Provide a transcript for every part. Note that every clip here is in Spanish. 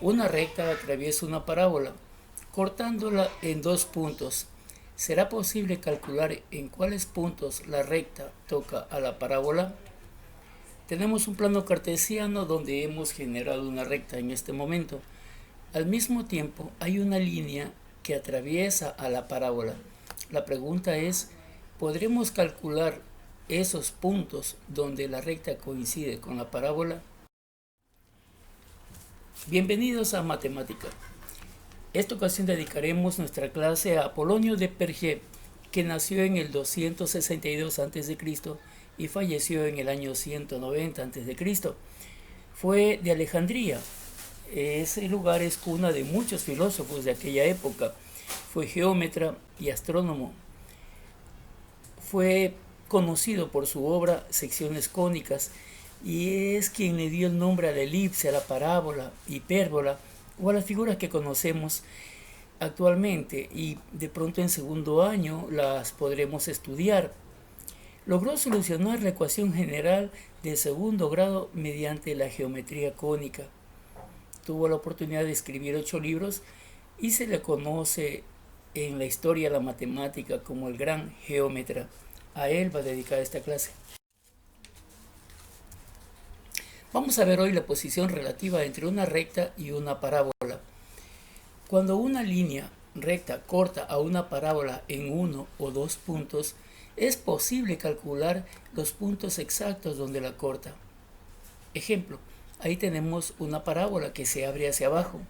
Una recta atraviesa una parábola, cortándola en dos puntos. ¿Será posible calcular en cuáles puntos la recta toca a la parábola? Tenemos un plano cartesiano donde hemos generado una recta en este momento. Al mismo tiempo, hay una línea que atraviesa a la parábola. La pregunta es, ¿podremos calcular esos puntos donde la recta coincide con la parábola? Bienvenidos a Matemática. Esta ocasión dedicaremos nuestra clase a Apolonio de Perge, que nació en el 262 a.C. y falleció en el año 190 a.C. Fue de Alejandría. Ese lugar es cuna de muchos filósofos de aquella época. Fue geómetra y astrónomo. Fue conocido por su obra Secciones cónicas y es quien le dio el nombre a la elipse, a la parábola, hipérbola o a las figuras que conocemos actualmente, y de pronto en segundo año las podremos estudiar. Logró solucionar la ecuación general de segundo grado mediante la geometría cónica. Tuvo la oportunidad de escribir 8 libros y se le conoce en la historia de la matemática como el gran geómetra. A él va dedicada esta clase. Vamos a ver hoy la posición relativa entre una recta y una parábola. Cuando una línea recta corta a una parábola en uno o dos puntos, es posible calcular los puntos exactos donde la corta. Ejemplo, ahí tenemos una parábola que se abre hacia abajo.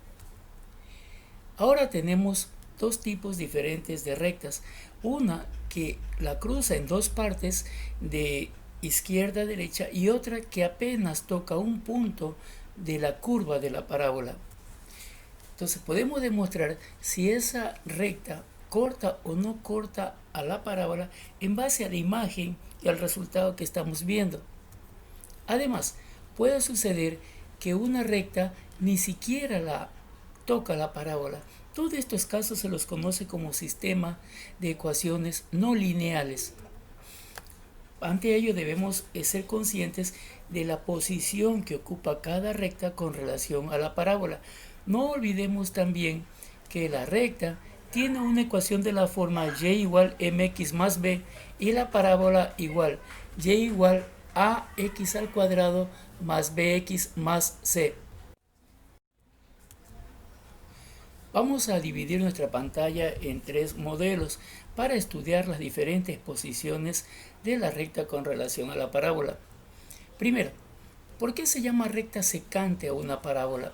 Ahora tenemos dos tipos diferentes de rectas. Una que la cruza en dos partes de izquierda a derecha y otra que apenas toca un punto de la curva de la parábola. Entonces podemos demostrar si esa recta corta o no corta a la parábola en base a la imagen y al resultado que estamos viendo. Además, puede suceder que una recta ni siquiera la toca la parábola. Todos estos casos se los conoce como sistema de ecuaciones no lineales. Ante ello debemos ser conscientes de la posición que ocupa cada recta con relación a la parábola. No olvidemos también que la recta tiene una ecuación de la forma y igual mx más b y la parábola igual y igual a x al cuadrado más bx más c. Vamos a dividir nuestra pantalla en tres modelos para estudiar las diferentes posiciones de la recta con relación a la parábola. Primero, ¿por qué se llama recta secante a una parábola?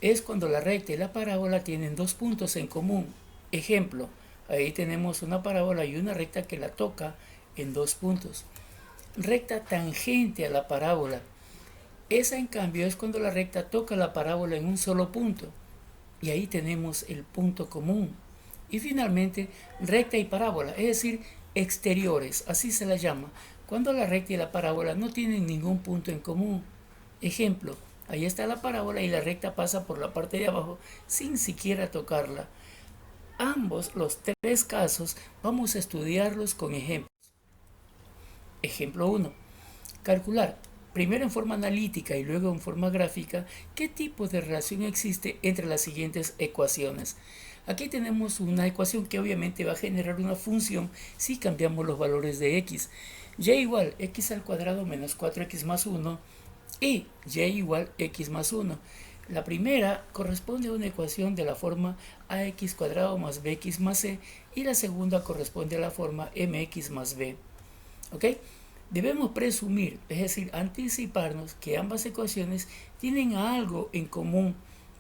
Es cuando la recta y la parábola tienen dos puntos en común. Ejemplo, ahí tenemos una parábola y una recta que la toca en dos puntos. Recta tangente a la parábola. Esa en cambio es cuando la recta toca la parábola en un solo punto. Y ahí tenemos el punto común. Y finalmente, recta y parábola, es decir, exteriores, así se la llama, cuando la recta y la parábola no tienen ningún punto en común. Ejemplo, ahí está la parábola y la recta pasa por la parte de abajo sin siquiera tocarla. Ambos, los tres casos, vamos a estudiarlos con ejemplos. Ejemplo 1. Calcular, primero en forma analítica y luego en forma gráfica, qué tipo de relación existe entre las siguientes ecuaciones. Aquí tenemos una ecuación que obviamente va a generar una función si cambiamos los valores de x. Y igual x al cuadrado menos 4x más 1 y y igual x más 1. La primera corresponde a una ecuación de la forma ax cuadrado más bx más c y la segunda corresponde a la forma mx más b. ¿Ok? Debemos presumir, es decir, anticiparnos que ambas ecuaciones tienen algo en común.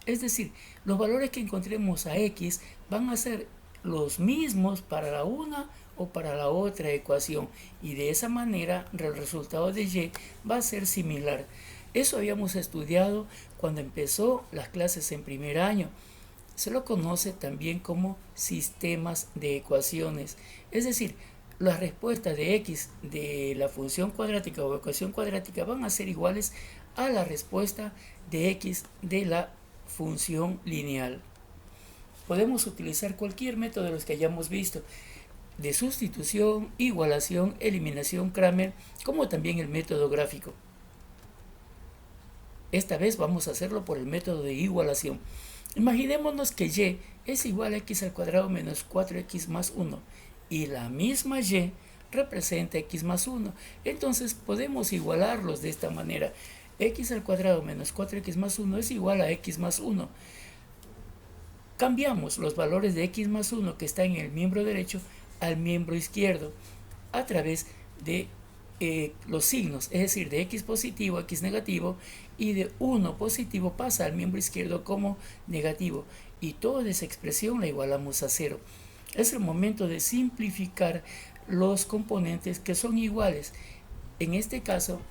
Es decir, los valores que encontremos a x van a ser los mismos para la una o para la otra ecuación y de esa manera el resultado de y va a ser similar. Eso habíamos estudiado cuando empezó las clases en primer año. Se lo conoce también como sistemas de ecuaciones. Es decir, las respuestas de x de la función cuadrática o ecuación cuadrática van a ser iguales a la respuesta de x de la función lineal. Podemos utilizar cualquier método de los que hayamos visto, de sustitución, igualación, eliminación, Kramer, como también el método gráfico. Esta vez vamos a hacerlo por el método de igualación. Imaginémonos que y es igual a x al cuadrado menos 4x más 1 y la misma y representa x más 1. Entonces podemos igualarlos de esta manera. X al cuadrado menos 4x más 1 es igual a x más 1. Cambiamos los valores de x más 1 que está en el miembro derecho al miembro izquierdo a través de los signos, es decir, de x positivo, x negativo, y de 1 positivo pasa al miembro izquierdo como negativo, y toda esa expresión la igualamos a 0. Es el momento de simplificar los componentes que son iguales. En este caso,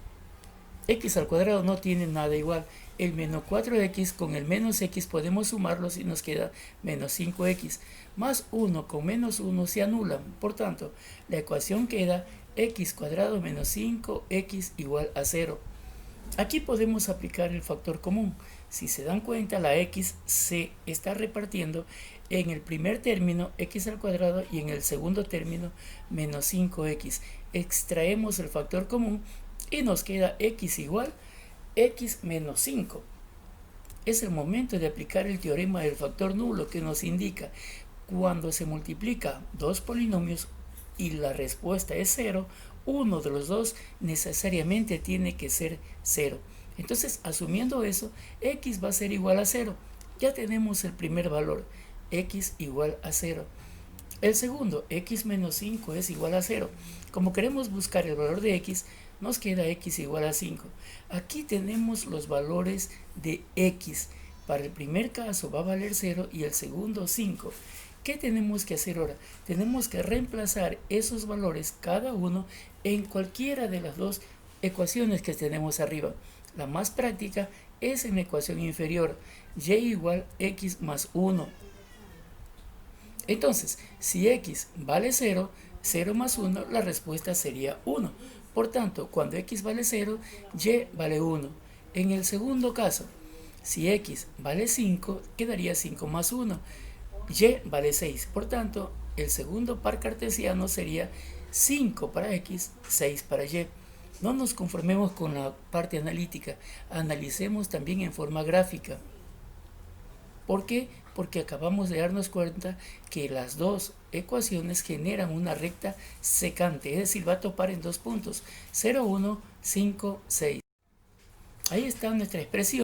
x al cuadrado no tiene nada igual. El menos 4x con el menos x podemos sumarlos y nos queda menos 5x. Más 1 con menos 1 se anulan. Por tanto, la ecuación queda x cuadrado menos 5x igual a 0. Aquí podemos aplicar el factor común. Si se dan cuenta, la x se está repartiendo en el primer término x al cuadrado y en el segundo término menos 5x. Extraemos el factor común y nos queda x igual x menos 5. Es el momento de aplicar el teorema del factor nulo, que nos indica cuando se multiplica dos polinomios y la respuesta es 0, uno de los dos necesariamente tiene que ser 0. Entonces, asumiendo eso, x va a ser igual a 0. Ya tenemos el primer valor, x igual a 0. El segundo, x menos 5 es igual a 0. Como queremos buscar el valor de x, nos queda x igual a 5. Aquí tenemos los valores de x. Para el primer caso va a valer 0 y el segundo 5. ¿Qué tenemos que hacer ahora? Tenemos que reemplazar esos valores, cada uno, en cualquiera de las dos ecuaciones que tenemos arriba. La más práctica es en la ecuación inferior, y igual x más 1. Entonces, si x vale 0, 0 más 1, la respuesta sería 1. Por tanto, cuando x vale 0, y vale 1. En el segundo caso, si x vale 5, quedaría 5 más 1. Y vale 6. Por tanto, el segundo par cartesiano sería 5 para x, 6 para y. No nos conformemos con la parte analítica, analicemos también en forma gráfica. ¿Por qué? Porque acabamos de darnos cuenta que las dos ecuaciones generan una recta secante, es decir, va a topar en dos puntos, 0, 1, 5, 6. Ahí está nuestra expresión.